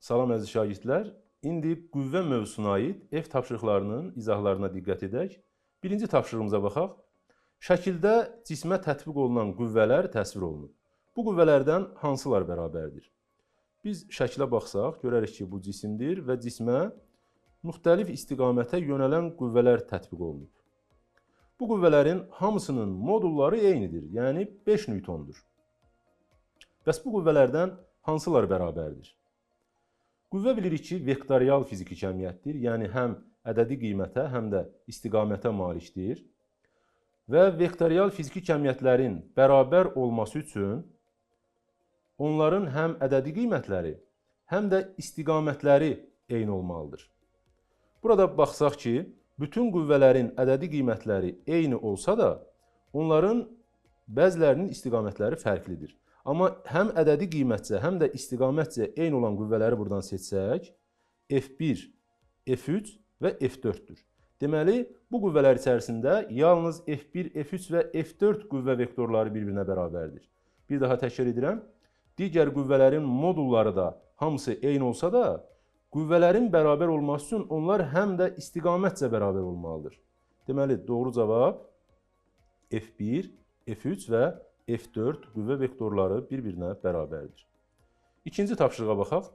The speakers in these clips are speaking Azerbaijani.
Salam əziz şagirdlər. İndi qüvvə mövzusuna aid ev tapşırıqlarının izahlarına diqqət edək. Birinci tapşırığımıza baxaq. Şəkildə cismə tətbiq olunan qüvvələr təsvir olunub. Bu qüvvələrdən hansılar bərabərdir? Biz şəklə baxsaq, görərik ki, bu cisimdir və cismə müxtəlif istiqamətə yönələn qüvvələr tətbiq olunub. Bu qüvvələrin hamısının modulları eynidir, yəni 5 newtondur. Bəs bu qüvvələrdən hansılar bərabərdir? Qüvvə bilirik ki, vektorial fiziki cəmiyyətdir, yəni həm ədədi qiymətə, həm də istiqamətə malikdir. Və vektorial fiziki cəmiyyətlərin bərabər olması üçün onların həm ədədi qiymətləri, həm də istiqamətləri eyni olmalıdır. Burada baxsaq ki, bütün qüvvələrin ədədi qiymətləri eyni olsa da, onların bəzilərinin istiqamətləri fərqlidir. Amma həm ədədi qiymətcə, həm də istiqamətcə eyni olan qüvvələri buradan seçsək, F1, F3 və F4-dür. Deməli, bu qüvvələr içərisində yalnız F1, F3 və F4 qüvvə vektorları bir-birinə bərabərdir. Bir daha təkrar edirəm. Digər qüvvələrin modulları da hamısı eyni olsa da, qüvvələrin bərabər olması üçün onlar həm də istiqamətcə bərabər olmalıdır. Deməli, doğru cavab F1, F3 və F4 qüvvə vektorları bir-birinə bərabərdir. İkinci tapşırığa baxaq.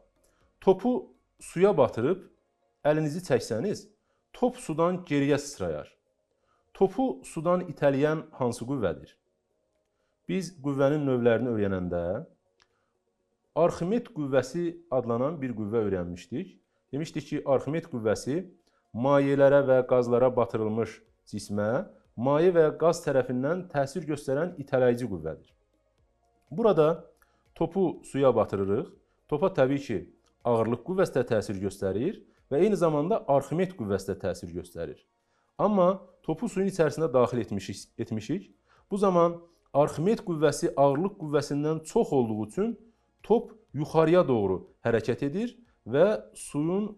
Topu suya batırıb əlinizi çəksəniz, top sudan geriyə sıçrayar. Topu sudan itələyən hansı qüvvədir? Biz qüvvənin növlərini öyrənəndə Arximed qüvvəsi adlanan bir qüvvə öyrənmişdik. Demişdik ki, Arximed qüvvəsi mayelərə və qazlara batırılmış cismə maye və qaz tərəfindən təsir göstərən itələyici qüvvədir. Burada topu suya batırırıq. Topa təbii ki, ağırlıq qüvvəsi də təsir göstərir və eyni zamanda Arximed qüvvəsi də təsir göstərir. Amma topu suyun içərisində daxil etmişik. Bu zaman Arximed qüvvəsi ağırlıq qüvvəsindən çox olduğu üçün top yuxarıya doğru hərəkət edir və suyun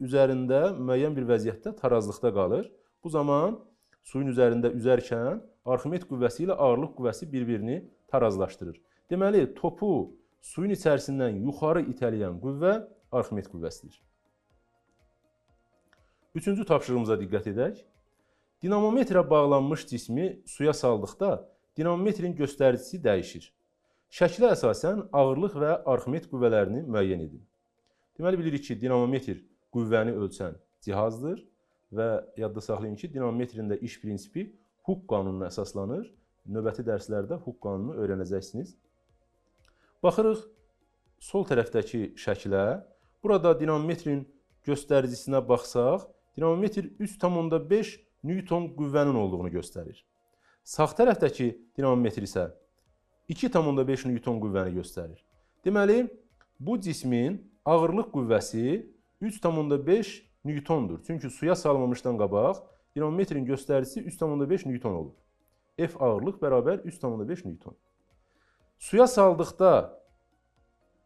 üzərində müəyyən bir vəziyyətdə tarazlıqda qalır. Bu zaman suyun üzərində üzərkən Arximed qüvvəsi ilə ağırlıq qüvvəsi bir-birini tarazlaşdırır. Deməli, topu suyun içərisindən yuxarı itələyən qüvvə Arximed qüvvəsidir. Üçüncü tapşırığımıza diqqət edək. Dinamometrə bağlanmış cismi suya saldıqda dinamometrin göstəricisi dəyişir. Şəklə əsasən ağırlıq və Arximed qüvvələrini müəyyən edin. Deməli, bilirik ki, dinamometr qüvvəni ölçən cihazdır və yadda saxlayın ki, dinamometrin də iş prinsipi Hooke qanununa əsaslanır. Növbəti dərslərdə Hooke qanununu öyrənəcəksiniz. Baxırıq sol tərəfdəki şəklə. Burada dinamometrin göstəricisinə baxsaq, dinamometr 3,5 Newton qüvvənin olduğunu göstərir. Sağ tərəfdəki dinamometr isə 2,5 Newton qüvvəni göstərir. Deməli, bu cismin ağırlıq qüvvəsi 3,5 Newtondur. Çünki suya salmamışdan qabaq dinamometrin göstəricisi 3,5 Newton olur. F ağırlıq bərabər 3,5 Newton. Suya saldıqda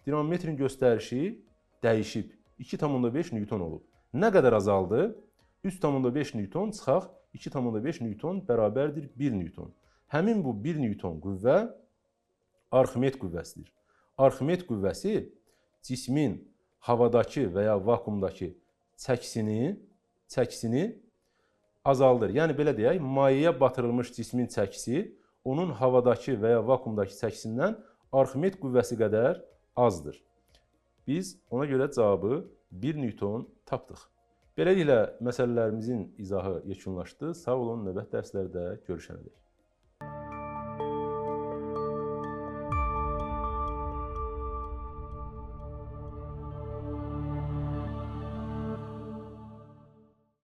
dinamometrin göstərişi dəyişib 2,5 Newton olub. Nə qədər azaldı? 3,5 Newton çıxaq 2,5 Newton bərabərdir 1 Newton. Həmin bu 1 Newton qüvvə Arximed qüvvəsidir. Arximed qüvvəsi cismin havadakı və ya vakuumdakı çəkisini azaldır. Yəni, belə deyək, mayeyə batırılmış cismin çəkisi onun havadakı və ya vakuumdakı çəkisindən Arximed qüvvəsi qədər azdır. Biz ona görə cavabı 1 Newton tapdıq. Beləliklə, məsələlərimizin izahı yekunlaşdı. Sağ olun, növbəti dərslərdə görüşənədək.